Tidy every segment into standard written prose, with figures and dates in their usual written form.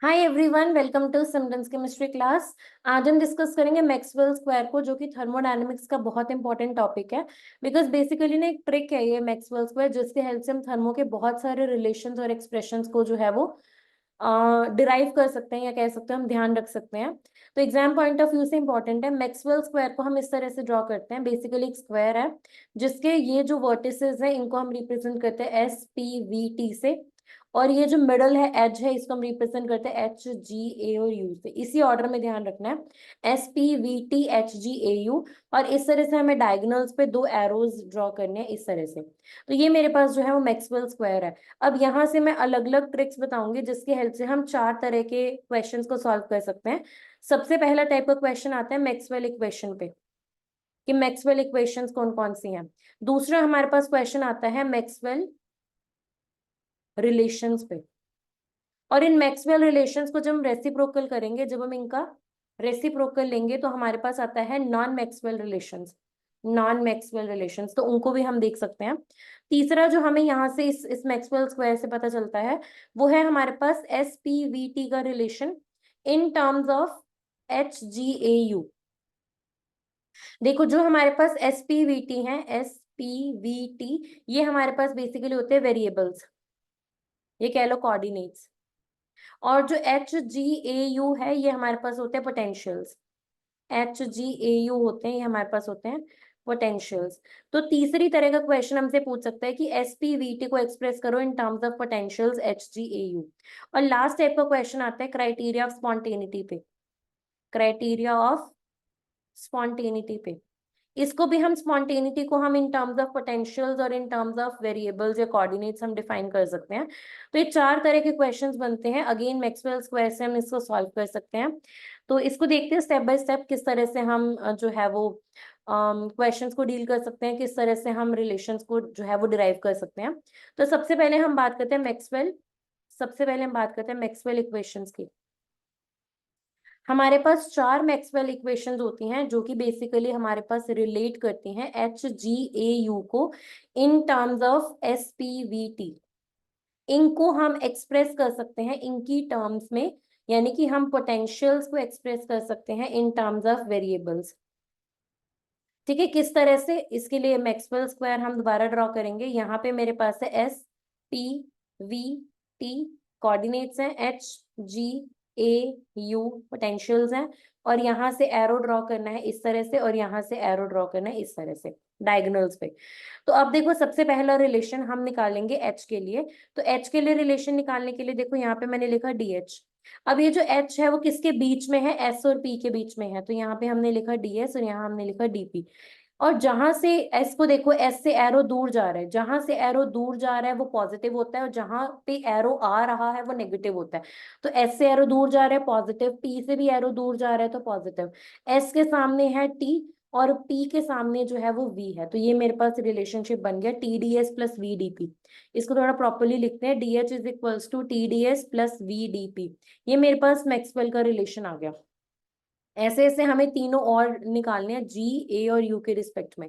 Hi everyone, welcome to symptoms chemistry class. आज हम discuss करेंगे मैक्सवेल स्क्वायर को, जो कि थर्मोडायनेमिक्स का बहुत इंपॉर्टेंट टॉपिक है। बिकॉज बेसिकली ना एक ट्रिक है ये मैक्सवेल स्क्वायर, जिसके हेल्प से हम थर्मो के बहुत सारे रिलेशंस और एक्सप्रेशंस को जो है वो डिराइव कर सकते हैं, या कह सकते हैं हम ध्यान रख सकते हैं। तो एग्जाम पॉइंट ऑफ व्यू से इंपॉर्टेंट है। मैक्सवेल स्क्वायर को हम इस तरह से ड्रॉ करते हैं। बेसिकली एक स्क्वायर है जिसके ये जो वर्टिसेस हैं इनको हम रिप्रेजेंट करते हैं S P V T से, और ये जो मिडल है एज है इसको हम रिप्रेजेंट करते हैं H G A और U से। इसी ऑर्डर में ध्यान रखना है, S P V T H G A U। और इस तरह से हमें डायगोनल्स पे दो एरोज ड्रॉ करने हैं इस तरह से। तो ये मेरे पास जो है वो मैक्सवेल स्क्वायर है। अब यहाँ से मैं अलग अलग ट्रिक्स बताऊंगी जिसकी हेल्प से हम चार तरह के क्वेश्चंस को सॉल्व कर सकते हैं। सबसे पहला टाइप का क्वेश्चन आता है मैक्सवेल इक्वेशन पे, कि मैक्सवेल इक्वेशंस कौन कौन सी हैं। दूसरा हमारे पास क्वेश्चन आता है मैक्सवेल रिलेशंस पे। और इन मैक्सवेल रिलेशंस को जब हम रेसिप्रोकल करेंगे, जब हम इनका रेसिप्रोकल लेंगे, तो हमारे पास आता है non Maxwell relations. Non Maxwell relations तो उनको भी हम देख सकते हैं। तीसरा जो हमें यहाँ से इस मैक्सवेल स्क्वायर से पता चलता है, वो है हमारे पास SPVT का relation in terms of HGAU। देखो, जो हमारे पास SPVT है, SPVT ये हमारे पास बेसिकली होते हैं वेरिएबल्स, ये कह लो कोऑर्डिनेट्स। और जो HGAU है ये हमारे पास होते हैं पोटेंशियल्स। HGAU होते हैं, ये हमारे पास होते हैं पोटेंशियल्स। तो तीसरी तरह का क्वेश्चन हमसे पूछ सकता है कि SPVT को एक्सप्रेस करो इन टर्म्स ऑफ पोटेंशियल्स HGAU। और लास्ट टाइप का क्वेश्चन आता है क्राइटेरिया ऑफ स्पॉन्टेनिटी पे। क्राइटेरिया ऑफ स्पॉन्टेनिटी पे, इसको भी हम स्पॉन्टेनिटी को हम इन टर्म्स ऑफ पोटेंशियल्स और इन टर्म्स ऑफ वेरिएबल्स या कोऑर्डिनेट्स हम डिफाइन कर सकते हैं। तो ये चार तरह के क्वेश्चंस बनते हैं। अगेन मैक्सवेल स्क्वायर से हम इसको सॉल्व कर सकते हैं। तो इसको देखते हैं स्टेप बाय स्टेप, किस तरह से हम जो है वो क्वेश्चंस को डील कर सकते हैं, किस तरह से हम रिलेशंस को जो है वो डिराइव कर सकते हैं। तो सबसे पहले हम बात करते हैं मैक्सवेल इक्वेशंस की। हमारे पास चार मैक्सवेल इक्वेशंस होती हैं जो कि बेसिकली हमारे पास रिलेट करती हैं HGAU को इन टर्म्स ऑफ SPVT। इनको हम एक्सप्रेस कर सकते हैं इनकी टर्म्स में, यानी कि हम पोटेंशियल्स को एक्सप्रेस कर सकते हैं इन टर्म्स ऑफ वेरिएबल्स। ठीक है, किस तरह से, इसके लिए मैक्सवेल स्क्वायर हम दोबारा ड्रॉ करेंगे। यहाँ पे मेरे पास है SPVT, कोऑर्डिनेट्स हैं, HGAU पोटेंशियल्स हैं, और यहाँ से एरो ड्रॉ करना है इस तरह से, और यहाँ से एरो ड्रॉ करना है इस तरह से डायगोनल्स पे। तो अब देखो, सबसे पहला रिलेशन हम निकालेंगे H के लिए। तो H के लिए रिलेशन निकालने के लिए देखो, यहाँ पे मैंने लिखा DH। अब ये जो H है वो किसके बीच में है, S और P के बीच में है। तो यहाँ पे हमने लिखा DS और यहाँ हमने लिखा DP। और जहां से S को देखो, S से एरो दूर जा रहा है, जहां से एरो दूर जा रहा है वो पॉजिटिव होता है, और जहां पे एरो आ रहा है वो नेगेटिव होता है। तो S से एरो दूर जा रहा है पॉजिटिव, P से भी एरो दूर जा रहा है तो पॉजिटिव। S के सामने है T और P के सामने जो है वो V है। तो ये मेरे पास रिलेशनशिप बन गया TDS प्लस VDP। इसको थोड़ा प्रॉपरली लिखते हैं, DH is equals to TDS plus VDP। ये मेरे पास मैक्सवेल का रिलेशन आ गया। ऐसे ऐसे हमें तीनों और निकालने हैं GA और U के रिस्पेक्ट में।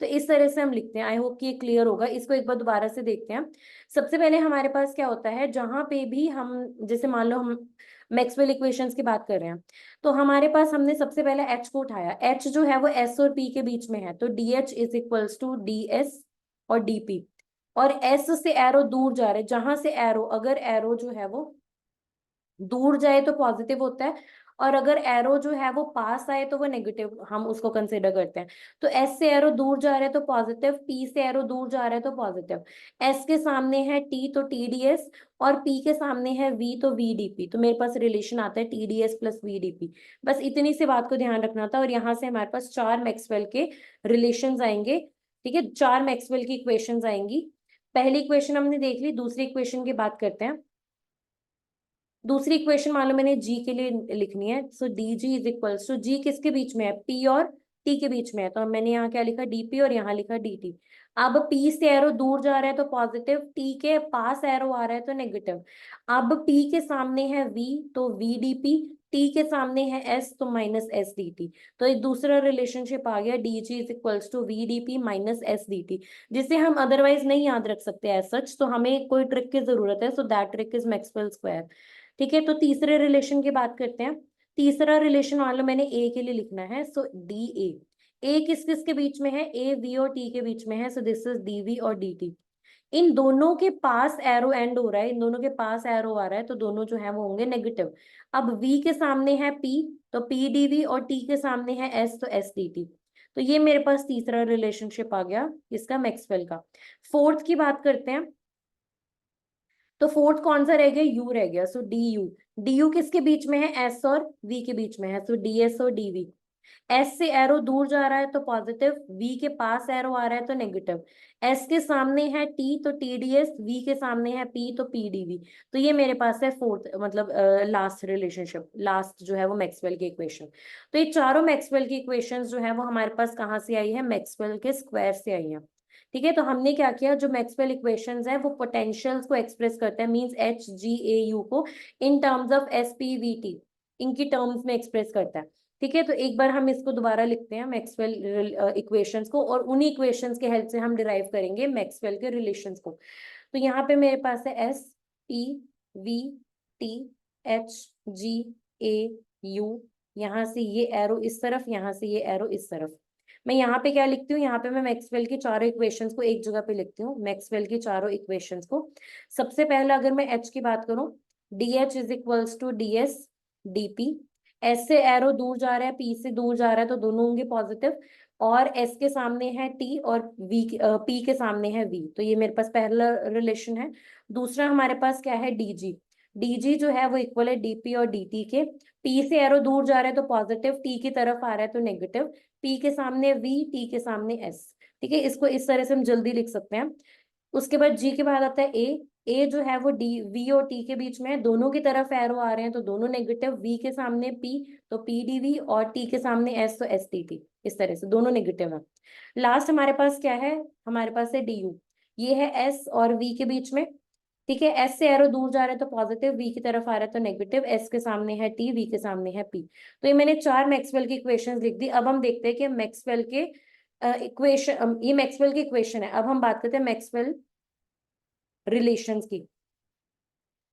तो इस तरह से हम लिखते हैं। आई होप कि ये क्लियर होगा। इसको एक बार दोबारा से देखते हैं। सबसे पहले हमारे पास क्या होता है, जहां पे भी हम, जैसे मान लो हम मैक्सवेल इक्वेशंस की बात कर रहे हैं, तो हमारे पास हमने सबसे पहले H को उठाया। H जो है वो S और P के बीच में है, तो DH is equals to DS और DP। और S से एरो दूर जा रहे, जहां से एरो, अगर एरो जो है वो दूर जाए तो पॉजिटिव होता है, और अगर एरो जो है वो पास आए तो वो नेगेटिव हम उसको कंसिडर करते हैं। तो एस से एरो दूर जा रहा है तो पॉजिटिव, पी से एरो दूर जा रहा है तो पॉजिटिव। एस के सामने है टी तो TDS, और पी के सामने है वी तो VDP। तो मेरे पास रिलेशन आता है TDS प्लस VDP। बस इतनी सी बात को ध्यान रखना था, और यहाँ से हमारे पास चार मैक्सवेल के रिलेशन आएंगे। ठीक है, चार मैक्सवेल की इक्वेशंस आएंगी। पहली इक्वेशन हमने देख ली, दूसरी इक्वेशन की बात करते हैं। दूसरी इक्वेशन मान लो मैंने जी के लिए लिखनी है, so DG is equals to, जी किसके बीच में है, P और T के बीच में है। तो मैंने यहाँ क्या लिखा, DP, और यहाँ लिखा DT। अब P से एरो दूर जा रहा है तो पॉजिटिव, T के पास एरो आ रहा है तो नेगेटिव। अब P के सामने है V तो VDP, टी के सामने है एस तो माइनस एस डी टी। तो एक दूसरा रिलेशनशिप आ गया, D G is equals to V D P minus S D T, जिसे हम अदरवाइज नहीं याद रख सकते एज सच, तो हमें कोई ट्रिक की जरूरत है, so that trick is Maxwell square. ठीक है, तो तीसरे रिलेशन की बात करते हैं। तीसरा रिलेशन मान लो मैंने ए के लिए लिखना है, सो डी ए किस किस के बीच में है, ए वी और टी के बीच में है, so this is D V और डी टी। इन दोनों के पास एरो एंड हो रहा है, इन दोनों के पास एरो आ रहा है, तो दोनों जो है वो होंगे नेगेटिव। अब v के सामने है p, तो p dv, और t के सामने है s, तो s dt। तो ये मेरे पास तीसरा रिलेशनशिप आ गया इसका, मैक्सवेल का। फोर्थ की बात करते हैं, तो फोर्थ कौन सा रह गया, u रह गया, सो डी यू। डी यू किसके बीच में है, s और v के बीच में है, सो डी एस और डी वी। एस से एरो दूर जा रहा है तो पॉजिटिव, वी के पास एरो आ रहा है तो नेगेटिव। एस के सामने है टी तो टी डी एस, वी के सामने है पी तो पी डी वी। तो ये मेरे पास है फोर्थ, मतलब लास्ट रिलेशनशिप, लास्ट जो है वो मैक्सवेल की इक्वेशन। तो ये चारों मैक्सवेल की इक्वेशंस जो है वो हमारे पास कहाँ से आई है, मैक्सवेल के स्क्वायर से आई है। ठीक है, तो हमने क्या किया, जो मैक्सवेल इक्वेशंस है वो पोटेंशियल्स को एक्सप्रेस करते हैं, means H G A U को in terms of S P V T, इनकी टर्म्स में एक्सप्रेस करता है। ठीक है, तो एक बार हम इसको दोबारा लिखते हैं मैक्सवेल इक्वेशंस को, और उन्हीं इक्वेशंस के हेल्प से हम डिराइव करेंगे मैक्सवेल के रिलेशंस को। तो यहाँ पे मेरे पास है S P V T H G A you, यहाँ से ये एरो इस तरफ, यहाँ से ये एरो इस तरफ। मैं यहाँ पे क्या लिखती हूँ, यहाँ पे मैं मैक्सवेल की चारों इक्वेशंस को एक जगह पे लिखती हूँ, मैक्सवेल की चारों इक्वेशंस को। सबसे पहला अगर मैं एच की बात करूँ, D H is equals to D S D P. S से एरो दूर जा रहा है, पी से दूर जा रहा है, तो दोनों होंगे पॉजिटिव। और एस के सामने है टी और वी, पी के सामने है वी, तो ये मेरे पास पहला रिलेशन है। दूसरा हमारे पास क्या है, डीजी। डीजी जो है वो इक्वल है डीपी और डीटी के। पी से एरो दूर जा रहा है तो पॉजिटिव, टी की तरफ आ रहा है तो नेगेटिव। पी के सामने वी, टी के सामने एस। ठीक है, इसको इस तरह से हम जल्दी लिख सकते हैं। उसके बाद जी के बाद आता है ए। ए जो है वो डी वी और टी के बीच में है, दोनों की तरफ एरो आ रहे हैं तो दोनों नेगेटिव, वी के सामने पी तो पी डी वी, और टी के सामने एस तो एस टी टी, इस तरह से दोनों नेगेटिव है। लास्ट हमारे पास क्या है, हमारे पास है डी यू। ये है एस और वी के बीच में। ठीक है, एस से एरो दूर जा रहा है तो पॉजिटिव, वी की तरफ आ रहा है तो नेगेटिव, एस के सामने है टी, वी के सामने है पी। तो ये मैंने चार मैक्सवेल की इक्वेशंस लिख दी। अब हम देखते हैं कि मैक्सवेल के इक्वेशन, ये मैक्सवेल की इक्वेशन है। अब हम बात करते हैं मैक्सवेल रिलेशंस की।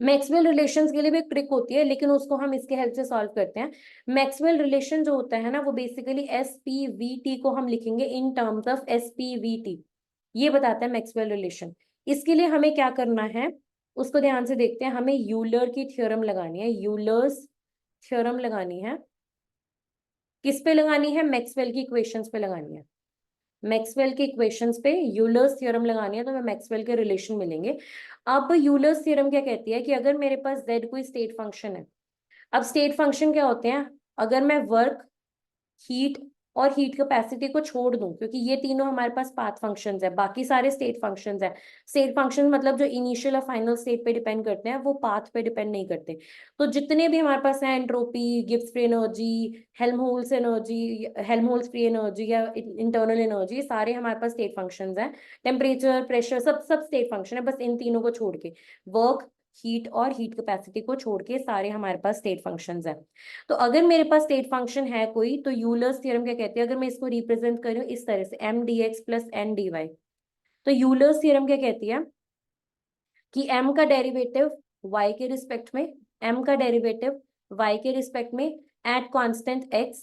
मैक्सवेल रिलेशंस के लिए भी एक ट्रिक होती है, लेकिन उसको हम इसके हेल्प से सॉल्व करते हैं। मैक्सवेल रिलेशन जो होता है ना, वो basically S P V T को हम लिखेंगे इन terms of S P V T. ये बताता है मैक्सवेल रिलेशन। इसके लिए हमें क्या करना है, उसको ध्यान से देखते हैं। हमें यूलर की थ्योरम लगानी है, यूलर्स थ्योरम लगानी है। किस पे लगानी है, मैक्सवेल की इक्वेशंस पे लगानी है। मैक्सवेल के इक्वेशंस पे यूलर्स थ्योरम लगानी है, तो मैं मैक्सवेल के रिलेशन मिलेंगे। अब यूलर्स थ्योरम क्या कहती है कि अगर मेरे पास z कोई स्टेट फंक्शन है। अब स्टेट फंक्शन क्या होते हैं, अगर मैं वर्क, हीट और हीट कैपेसिटी को छोड़ दूं, क्योंकि ये तीनों हमारे पास पाथ फंक्शंस है, बाकी सारे स्टेट फंक्शंस है। स्टेट फंक्शन मतलब जो इनिशियल और फाइनल स्टेट पे डिपेंड करते हैं, वो पाथ पे डिपेंड नहीं करते। तो जितने भी हमारे पास है, entropy, Gibbs free energy, Helmholtz energy, Helmholtz free energy या इंटरनल एनर्जी, सारे हमारे पास स्टेट फंक्शंस हैं। टेम्परेचर, प्रेशर, सब सब स्टेट फंक्शन है, बस इन तीनों को छोड़ के। वर्क, हीट और हीट कैपेसिटी को छोड़ के सारे हमारे पास स्टेट फंक्शंस हैं। तो अगर मेरे पास स्टेट फंक्शन है कोई, तो यूलर्स थ्योरम क्या कहती है, अगर मैं इसको रिप्रेजेंट करूं इस तरह से, M D X plus N D Y, तो यूलर्स थ्योरम क्या कहती है कि एम का डेरिवेटिव y के रिस्पेक्ट में, एम का डेरिवेटिव y के रिस्पेक्ट में at constant x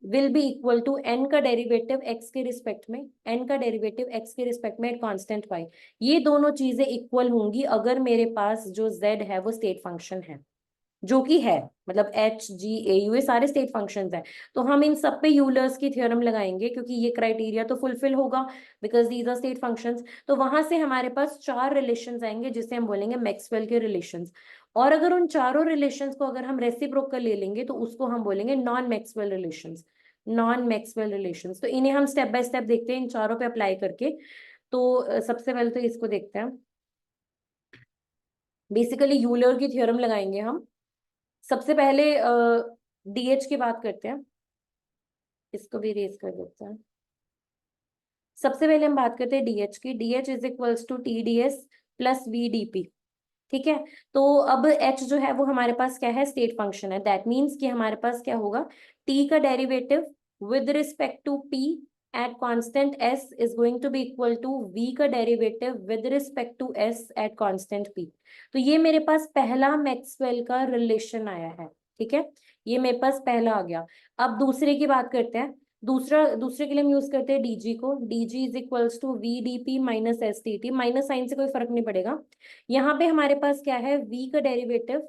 will be equal to N का डेरिवेटिव x के रिस्पेक्ट में, एन का डेरिवेटिव x के रिस्पेक्ट में एट कांस्टेंट y। ये दोनों चीजें इक्वल होंगी अगर मेरे पास जो z है वो स्टेट फंक्शन है, जो कि है, मतलब एच जी ए यू, ये सारे स्टेट फंक्शंस हैं। तो हम इन सब पे यूलर्स की थ्योरम लगाएंगे, क्योंकि ये क्राइटेरिया तो फुलफिल होगा, because these are state functions. तो वहां से हमारे पास चार रिलेशंस आएंगे जिसे हम बोलेंगे मैक्सवेल के रिलेशंस। और अगर उन चारों रिलेशंस को अगर हम रेसिप्रोकल ले लेंगे तो उसको हम बोलेंगे non Maxwell relations. Non Maxwell relations, तो इन्हें हम स्टेप बाय स्टेप देखते हैं इन चारों पे अप्लाई करके। तो सबसे पहले तो इसको देखते हैं। बेसिकली यूलर की थ्योरम लगाएंगे हम। सबसे पहले डीएच की बात करते हैं, इसको भी रेज कर देते हैं। सबसे पहले हम बात करते हैं डीएच की। D H is equals to T D S plus V D P. ठीक है। तो अब h जो है वो हमारे पास क्या है, स्टेट फंक्शन है। दैट मीन्स कि हमारे पास क्या होगा, t का derivative with respect to p at constant s is going to be equal to v का derivative with respect to s at constant p। तो ये मेरे पास पहला मैक्सवेल का रिलेशन आया है। ठीक है, ये मेरे पास पहला आ गया। अब दूसरे की बात करते हैं। दूसरे के लिए हम यूज करते हैं डीजी को। D G is equals to V D P minus S T T. Minus sign से कोई फर्क नहीं पड़ेगा। यहाँ पे हमारे पास क्या है, v का डेरिवेटिव,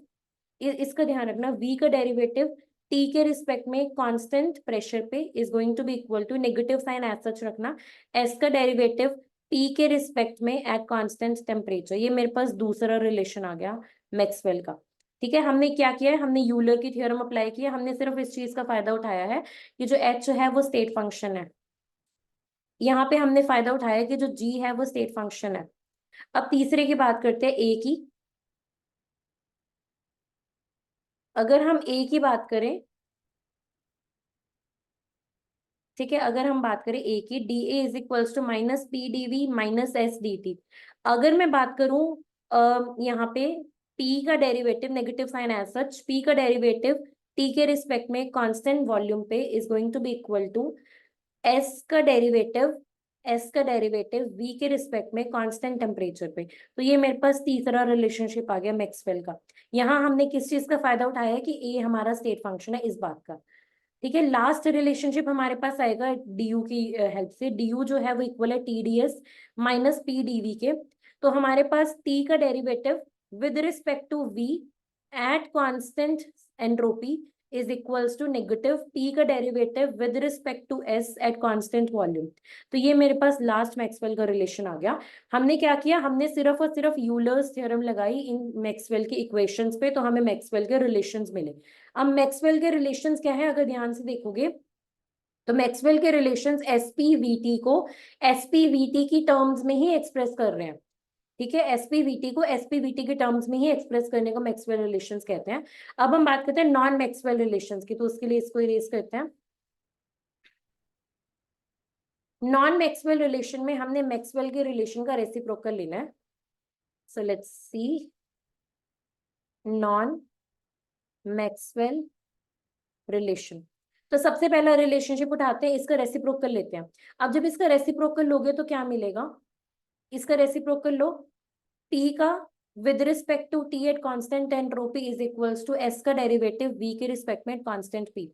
इसका ध्यान रखना, v का डेरिवेटिव t के रिस्पेक्ट में कांस्टेंट प्रेशर पे is going to be equal to, negative sign as such रखना, s का डेरिवेटिव t के रिस्पेक्ट में एट कांस्टेंट टेम्परेचर। ये मेरे पास दूसरा रिलेशन आ गया मैक्सवेल का। ठीक है, हमने क्या किया है, हमने यूलर की थ्योरम अप्लाई किया। हमने सिर्फ इस चीज का फायदा उठाया है कि जो h है वो स्टेट फंक्शन है। यहाँ पे हमने फायदा उठाया कि जो g है वो स्टेट फंक्शन है। अब तीसरे की बात करते हैं, a की। अगर हम ए की बात करें, ठीक है, अगर हम बात करें ए की, D A is equals to minus P D V minus S D T. अगर मैं बात करूं यहाँ पे p का derivative, negative sign as such, p का डेरिवेटिव t के रिस्पेक्ट में कांस्टेंट वॉल्यूम पे is going to be equal to s का डेरिवेटिव, s का डेरिवेटिव v के रिस्पेक्ट में कांस्टेंट टेम्परेचर पे। तो ये मेरे पास तीसरा रिलेशनशिप आ गया मैक्सवेल का। यहाँ हमने किस चीज का फायदा उठाया है कि a हमारा स्टेट फंक्शन है, इस बात का। ठीक है, लास्ट रिलेशनशिप हमारे पास आएगा डी की हेल्प से। डी जो है वो इक्वल है T D S minus P D V के। तो हमारे पास टी का derivative with respect to V at constant entropy is equals to negative T का derivative with respect to S at constant volume. तो ये मेरे पास लास्ट मैक्सवेल का रिलेशन आ गया। हमने क्या किया, हमने सिर्फ और सिर्फ यूलर्स थ्योरम लगाई इन मैक्सवेल की इक्वेशंस पे, तो हमें मैक्सवेल के रिलेशंस मिले। अब मैक्सवेल के रिलेशंस क्या है, अगर ध्यान से देखोगे तो मैक्सवेल के रिलेशंस एसपीवीटी को एसपीवीटी की टर्म्स में ही एक्सप्रेस कर रहे हैं। ठीक है, एसपीवीटी को एसपीवीटी के टर्म्स में ही एक्सप्रेस करने को मैक्सवेल रिलेशंस कहते हैं। अब हम बात करते हैं नॉन मैक्सवेल रिलेशंस की, तो उसके लिए इसको इरेज करते हैं। नॉन मैक्सवेल रिलेशन में हमने मैक्सवेल के रिलेशन का रेसिप्रोकल लेना है। So let's see non Maxwell relation. तो सबसे पहला रिलेशनशिप उठाते हैं, इसका रेसिप्रोकल लेते हैं। अब जब इसका रेसिप्रोकल लोगे तो क्या मिलेगा, इसका रेसिप्रोकल लो, टी का with respect to T at constant entropy is equals to S का डेरिवेटिव वी के रिस्पेक्ट में कांस्टेंट पी।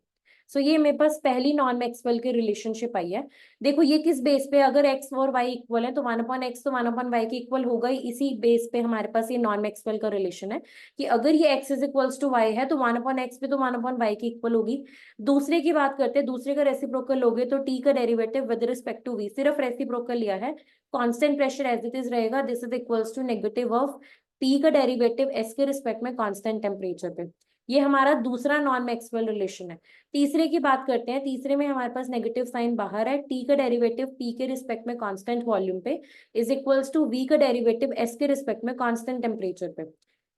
सो ये मेरे पास पहली नॉन मैक्सवेल की रिलेशनशिप आई है। देखो ये किस बेस पे, अगर एक्स और वाई इक्वल है तो 1/x तो 1/y के इक्वल होगा ही। इसी बेस पे हमारे पास ये नॉन मैक्सवेल का रिलेशन है कि अगर ये x is equals to Y है तो 1/x पे तो 1/y की इक्वल होगी। दूसरे की बात करते हैं, दूसरे का रेसिप्रोकल लोगे तो t का derivative with respect to v, सिर्फ रेसिप्रोकल लिया है, constant pressure as it is रहेगा, this is equals to negative of p का डेरिवेटिव s के रिस्पेक्ट में कांस्टेंट टेम्परेचर पे। ये हमारा दूसरा नॉन मैक्सवेल रिलेशन है। तीसरे की बात करते हैं, तीसरे में हमारे पास नेगेटिव साइन बाहर है, t का डेरिवेटिव p के रिस्पेक्ट में कांस्टेंट वॉल्यूम पे इज इक्वल्स टू v का डेरिवेटिव s के रिस्पेक्ट में कांस्टेंट टेम्परेचर पे।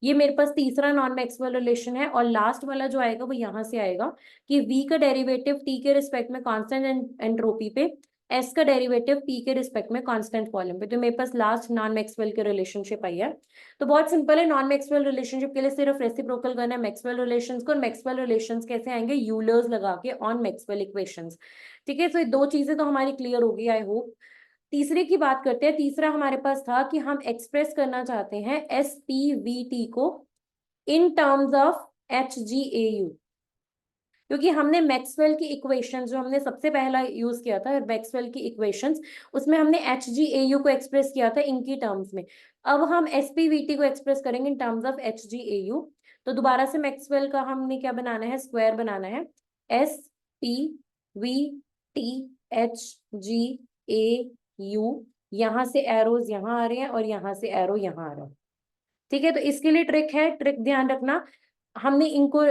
ये मेरे पास तीसरा नॉन मैक्सवेल रिलेशन है। और लास्ट वाला जो आएगा वो यहाँ से आएगा कि v का डेरिवेटिव t के रिस्पेक्ट में कांस्टेंट एंट्रोपी पे, s का डेरिवेटिव p के रिस्पेक्ट में कांस्टेंट वॉल्यूम पे। तो मेरे पास लास्ट नॉन मैक्सवेल की रिलेशनशिप आई है। तो बहुत सिंपल है, नॉन मैक्सवेल रिलेशनशिप के लिए सिर्फ रेसिप्रोकल करना है मैक्सवेल रिलेशंस को। और मैक्सवेल रिलेशंस कैसे आएंगे, यूलर्स लगा के ऑन मैक्सवेल इक्वेशंस। ठीक है, तो ये दो चीजें तो हमारी क्लियर होगी आई होप। तीसरे की बात करते हैं। तीसरा हमारे पास था कि हम एक्सप्रेस करना चाहते हैं एस पी वी टी को in terms of H G A you, क्योंकि हमने मैक्सवेल की इक्वेशंस जो हमने सबसे पहला यूज किया था मैक्सवेल की इक्वेशंस, उसमें हमने एच जी ए यू को एक्सप्रेस किया था इनकी टर्म्स में। अब हम एस पी वी टी को एक्सप्रेस करेंगे इन terms of H G A you. तो दोबारा से मैक्सवेल का हमने क्या बनाना है, स्क्वायर बनाना है। S P V T H G A you, यहाँ से एरोज यहाँ आ रहे हैं और यहाँ से एरो यहाँ आ रहा है। ठीक है, तो इसके लिए ट्रिक है, ट्रिक ध्यान रखना। हमने इनको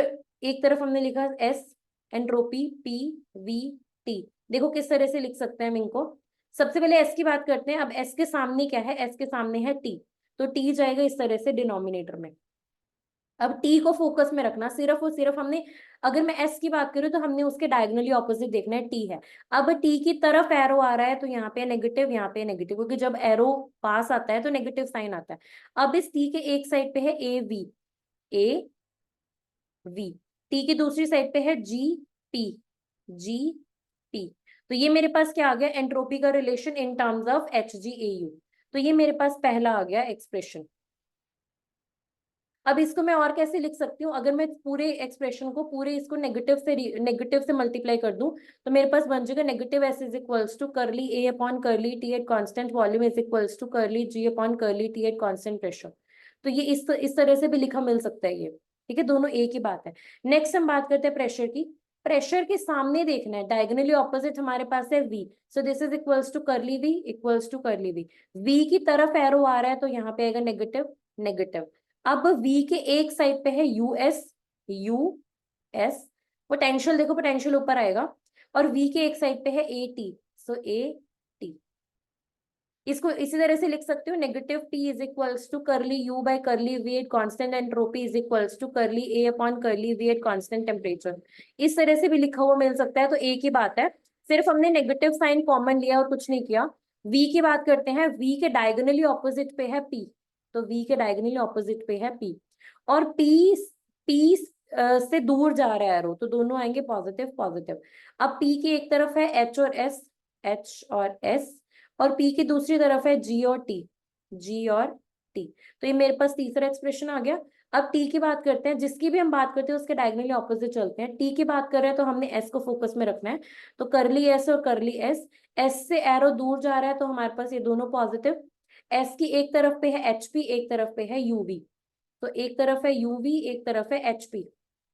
एक तरफ हमने लिखा S entropy P V T. देखो किस तरह से लिख सकते हैं हम इनको। सबसे पहले एस की बात करते हैं। अब एस के सामने क्या है, एस के सामने है टी, तो टी जाएगा इस तरह से डिनोमिनेटर में। अब टी को फोकस में रखना, सिर्फ और सिर्फ हमने, अगर मैं एस की बात करूँ तो हमने उसके डायगोनली ऑपोजिट देखना है, टी है। अब टी की तरफ एरो आ रहा है तो यहाँ पे नेगेटिव, यहाँ पे नेगेटिव, क्योंकि जब एरो पास आता है तो नेगेटिव साइन आता है। अब इस टी के एक साइड पे है A V, A V, T की दूसरी साइड पे है जी पी, जी पी। तो ये मेरे पास क्या आ गया, एंट्रोपी का relation in terms of H G A you. तो ये मेरे पास पहला आ गया एक्सप्रेशन। अब इसको मैं और कैसे लिख सकती हूँ, अगर मैं पूरे एक्सप्रेशन को, पूरे इसको नेगेटिव से मल्टीप्लाई कर दूं, तो मेरे पास बन जाएगा negative S is equals to curly A upon curly T at constant volume is equals to curly G upon curly T at constant pressure. तो ये इस तरह से भी लिखा मिल सकता है ये, ठीक है, दोनों एक ही बात है। नेक्स्ट हम बात करते हैं प्रेशर की। प्रेशर के सामने देखना है, डायगोनली ऑपोजिट हमारे पास है V, so this is equals to curly V, equals to curly V। V की तरफ एरो आ रहा है तो यहाँ पे आएगा नेगेटिव, नेगेटिव। अब V के एक साइड पे है यूएस, यूएस, पोटेंशियल देखो, पोटेंशियल ऊपर आएगा, और V के एक साइड पे है AT, सो AT। इसको इसी तरह से लिख सकते हो, negative T is equals to curly U by curly V at constant entropy is equals to curly A upon curly V at constant temperature. इस तरह से भी लिखा हुआ मिल सकता है, तो एक ही बात है, सिर्फ हमने नेगेटिव साइन कॉमन लिया और कुछ नहीं किया। V की बात करते हैं, V के डायगोनली ऑपोजिट पे है P, तो V के डायगोनली ऑपोजिट पे है P, और P से दूर जा रहा है एरो, तो दोनों आएंगे पॉजिटिव पॉजिटिव। अब P की एक तरफ है H और S, H और S, और P की दूसरी तरफ है G और T, G और T। तो ये मेरे पास तीसरा एक्सप्रेशन आ गया। अब T की बात करते हैं, जिसकी भी हम बात करते हैं उसके डायगोनली ऑपोजिट चलते हैं। T की बात कर रहे हैं तो हमने S को फोकस में रखना है, तो करली S और करली S, S से एरो दूर जा रहा है तो हमारे पास ये दोनों पॉजिटिव। S की एक तरफ पे है HP, एक तरफ पे है UV, तो एक तरफ है UV, एक तरफ है HP,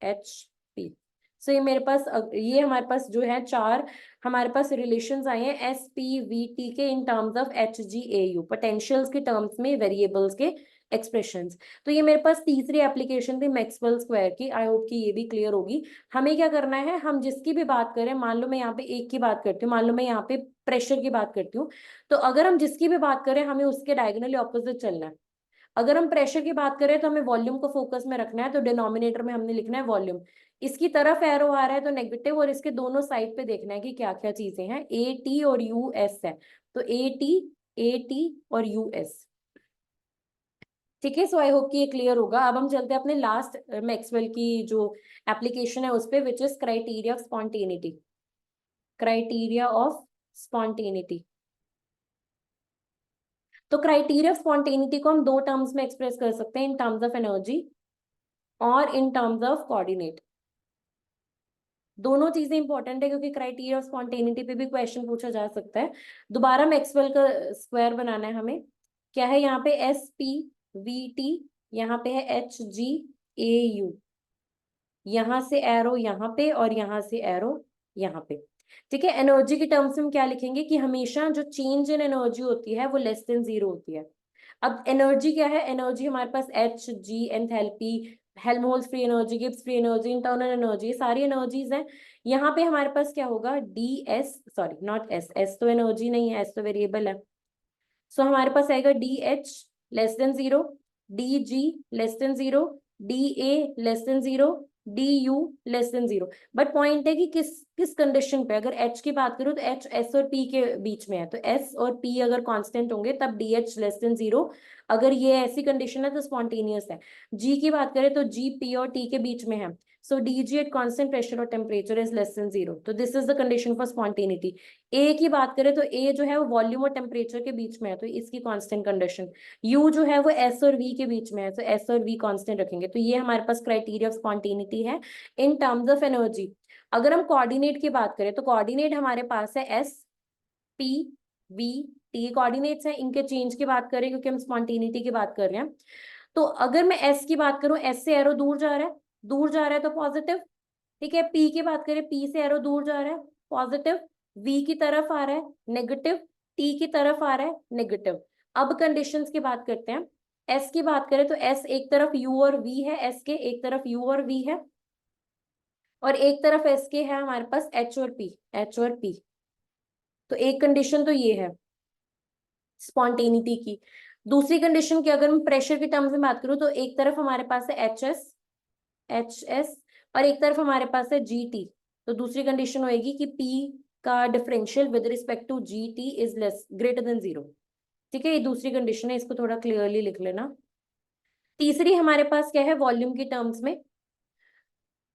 HP। सो ये मेरे पास ये हमारे पास जो है चार हमारे पास रिलेशंस आए हैं SPVT के इन टर्म्स ऑफ HGAU, पोटेंशियल्स के टर्म्स में वेरिएबल्स के एक्सप्रेशंस। तो ये मेरे पास तीसरी एप्लीकेशन थी मैक्सवेल स्क्वायर की, आई होप कि ये भी क्लियर होगी। हमें क्या करना है, हम जिसकी भी बात करें, मान लो मैं यहाँ पे एक की बात करती हूँ, मान लो मैं यहाँ पे प्रेशर की बात करती हूँ, तो अगर हम जिसकी भी बात करें हमें उसके डायगोनली ऑपोजिट चलना है। अगर हम प्रेशर की बात करें तो हमें वॉल्यूम को फोकस में रखना है, तो डिनोमिनेटर में हमने लिखना है वॉल्यूम, इसकी तरफ एरो आ रहा है तो नेगेटिव, और इसके दोनों साइड पे देखना है कि क्या क्या चीजें हैं, AT और US है, तो AT और US। ठीक है, सो आई होप कि ये क्लियर होगा। अब हम चलते हैं अपने लास्ट मैक्सवेल की जो एप्लीकेशन है उस पे, which is criteria of spontaneity, criteria of spontaneity. तो क्राइटेरिया ऑफ स्पॉन्टेनिटी को हम दो टर्म्स में एक्सप्रेस कर सकते हैं, इन टर्म्स ऑफ एनर्जी और इन टर्म्स ऑफ कोऑर्डिनेट। दोनों चीजें इंपॉर्टेंट है क्योंकि क्राइटेरिया ऑफ स्पॉन्टेनिटी पे भी क्वेश्चन पूछा जा सकता है। दोबारा मैक्सवेल का स्क्वायर बनाना है हमें। क्या है यहाँ पे, SPVT, यहाँ पे है HGAU, यहाँ से एरो यहाँ पे और यहाँ से एरो यहाँ पे। ठीक है, एनर्जी की टर्म्स में हम क्या लिखेंगे कि हमेशा जो चेंज इन एनर्जी होती है वो लेस देन जीरो होती है। अब एनर्जी क्या है, एनर्जी हमारे पास Hg, enthalpy, Helmholtz free energy, Gibbs free energy, internal energy, ये सारी एनर्जीज हैं। यहाँ पे हमारे पास क्या होगा, DS, sorry not S, S तो एनर्जी नहीं है, S तो वेरिएबल है। सो हमारे पास आएगा DH less than zero, DG less than zero, DA less than zero, DU less than zero. But point है कि किस किस कंडीशन पे, अगर H की बात करूँ तो H S और P के बीच में है, तो S और P अगर कांस्टेंट होंगे तब DH लेस देन जीरो, अगर ये ऐसी कंडीशन है तो स्पॉन्टेनियस है। G की बात करें तो G P और T के बीच में है, so DG at constant pressure और temperature is less than zero, तो this is the condition for spontaneity. A की बात करें तो ए जो है वो वॉल्यूम और टेम्परेचर के बीच में है, तो इसकी कांस्टेंट कंडीशन। यू जो है वो एस और वी के बीच में है, तो एस और वी कांस्टेंट रखेंगे, तो ये हमारे पास क्राइटेरिया ऑफ स्पॉन्टेनिटी है इन टर्म्स ऑफ एनर्जी। अगर हम कोऑर्डिनेट की बात करें तो कोऑर्डिनेट हमारे पास है SPVT कोऑर्डिनेट्स हैं, इनके चेंज की बात करें क्योंकि हम स्पॉन्टेनिटी की बात कर रहे हैं। तो अगर मैं एस की बात करूं, एस से एरो दूर जा रहा है, दूर जा रहा है तो पॉजिटिव। ठीक है, पी की बात करें, पी से एरो दूर जा रहा है, पॉजिटिव। वी की तरफ आ रहा है, नेगेटिव। टी की तरफ आ रहा है, नेगेटिव। अब कंडीशंस की बात करते हैं। एस की बात करें तो एस एक तरफ यू और वी है, एस के एक तरफ यू और वी है, और एक तरफ एस के है हमारे पास एच और पी, एच और पी। तो एक कंडीशन तो ये है स्पॉन्टेनिटी की। दूसरी कंडीशन की अगर मैं प्रेशर के टर्म्स में बात करूं तो एक तरफ हमारे पास है एच एस और एक तरफ हमारे पास है जी टी। तो दूसरी कंडीशन होएगी कि पी का differential with respect to G T is less greater than zero. ठीक है, ये दूसरी कंडीशन है, इसको थोड़ा क्लियरली लिख लेना। तीसरी हमारे पास क्या है वॉल्यूम के टर्म्स में।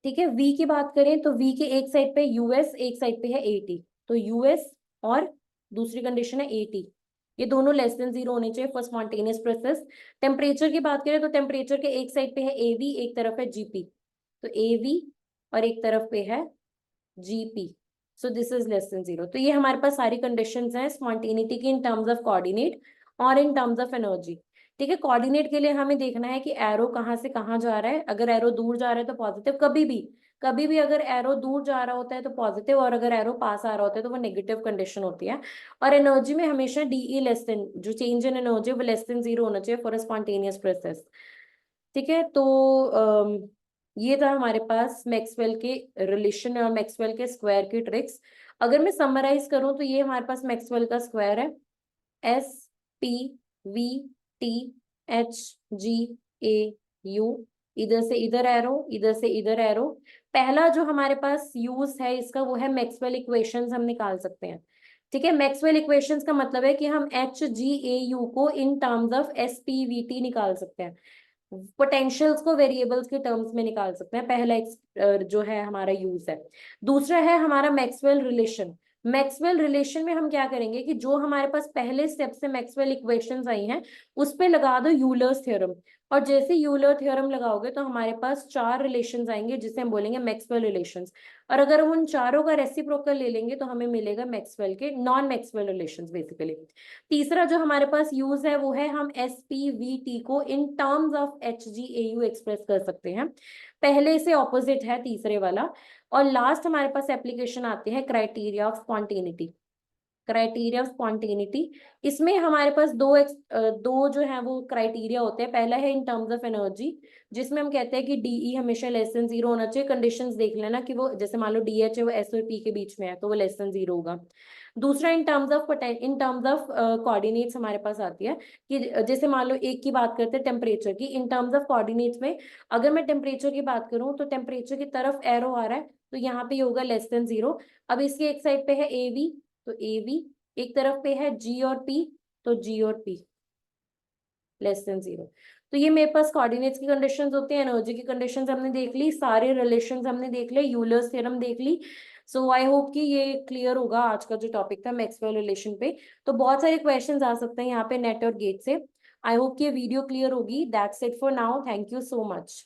ठीक है, वी की बात करें तो वी के एक साइड पे यूएस, एक साइड पे है एटी। तो यूएस और दूसरी कंडीशन है एटी, ये दोनों लेस देन जीरो होने चाहिए फॉर स्पॉन्टेनियस प्रोसेस। टेम्परेचर की बात करें तो टेम्परेचर के एक साइड पे है एवी, एक तरफ है जीपी। तो एवी और एक तरफ पे है GP. So this is less than zero. तो ये हमारे पास सारी कंडीशंस हैं स्पॉन्टेनिटी की इन टर्म्स ऑफ कोऑर्डिनेट और इन टर्म्स ऑफ एनर्जी। ठीक है, कोऑर्डिनेट के लिए हमें देखना है कि एरो कहाँ से कहाँ जा रहा है। अगर एरो दूर जा रहा है तो पॉजिटिव, कभी भी अगर एरो दूर जा रहा होता है तो पॉजिटिव, और अगर एरो पास आ रहा होता है तो वो नेगेटिव कंडीशन होती है। और एनर्जी में हमेशा डीई लेस देन, जो चेंज इन एनर्जी वो लेस देन जीरो होना चाहिए फॉर अ स्पॉन्टेनियस प्रोसेस। ठीक है, तो ये था हमारे पास मैक्सवेल के रिलेशन और मैक्सवेल के स्क्वायर की ट्रिक्स। अगर मैं समराइज करूं तो ये हमारे पास मैक्सवेल का स्क्वायर है, S P V T H G A you. इधर से इधर एरो, इधर से इधर एरो। पहला जो हमारे पास यूज है इसका वो है मैक्सवेल इक्वेशंस हम निकाल सकते हैं। ठीक है, मैक्सवेल इक्वेशंस का मतलब है कि हम एच जी ए यू को in terms of S P V T निकाल सकते हैं, पोटेंशियल्स को वेरिएबल्स के टर्म्स में निकाल सकते हैं। पहला जो है हमारा यूज है। दूसरा है हमारा मैक्सवेल रिलेशन। मैक्सवेल रिलेशन में हम क्या करेंगे कि जो हमारे पास पहले स्टेप से मैक्सवेल इक्वेशंस आई हैं उस पे लगा दो यूलर्स थ्योरम। और जैसे यूलर थ्योरम लगाओगे तो हमारे पास चार रिलेशंस आएंगे जिसे हम बोलेंगे मैक्सवेल रिलेशंस। और अगर हम उन चारों का रेसिप्रोकल ले लेंगे तो हमें मिलेगा मैक्सवेल के नॉन मैक्सवेल रिलेशंस बेसिकली। तीसरा जो हमारे पास यूज है वो है हम एस पी वी टी को in terms of H G A you express कर सकते हैं। पहले से ऑपोजिट है तीसरे वाला। और लास्ट हमारे पास एप्लीकेशन आते हैं criteria of spontaneity. Criteria of spontaneity, इसमें हमारे पास दो जो है वो क्राइटेरिया होते हैं। पहला है इन टर्म्स ऑफ एनर्जी, जिसमें हम कहते हैं कि डीई हमेशा लेस देन जीरो होना चाहिए। कंडीशंस देख लेना कि वो जैसे मान लो डीएच है वो एस और पी के बीच में है तो वो लेस देन जीरो होगा। दूसरा इन टर्म्स ऑफ कोऑर्डिनेट्स हमारे पास आती है कि जैसे मान लो एक की बात करते हैं टेम्परेचर की, इन टर्म्स ऑफ कोऑर्डिनेट्स में अगर मैं टेम्परेचर की बात करूं तो टेम्परेचर की तरफ एरो आ रहा है तो यहाँ पे ये होगा लेस देन जीरो। अब इसकी एक साइड पे है ए वी, तो ए वी, एक तरफ पे है जी और पी, तो जी और पी लेस देन जीरो। तो ये मेरे पास कोऑर्डिनेट्स की कंडीशंस होती हैं। एनर्जी की कंडीशंस हमने देख ली, सारे रिलेशंस हमने देख लिए, यूलर्स थ्योरम देख ली। सो आई होप कि ये क्लियर होगा आज का जो टॉपिक था मैक्सवेल रिलेशन पे। तो बहुत सारे क्वेश्चंस आ सकते हैं यहाँ पे नेट और गेट से। आई होप कि ये वीडियो क्लियर होगी। That's it for now, thank you so much.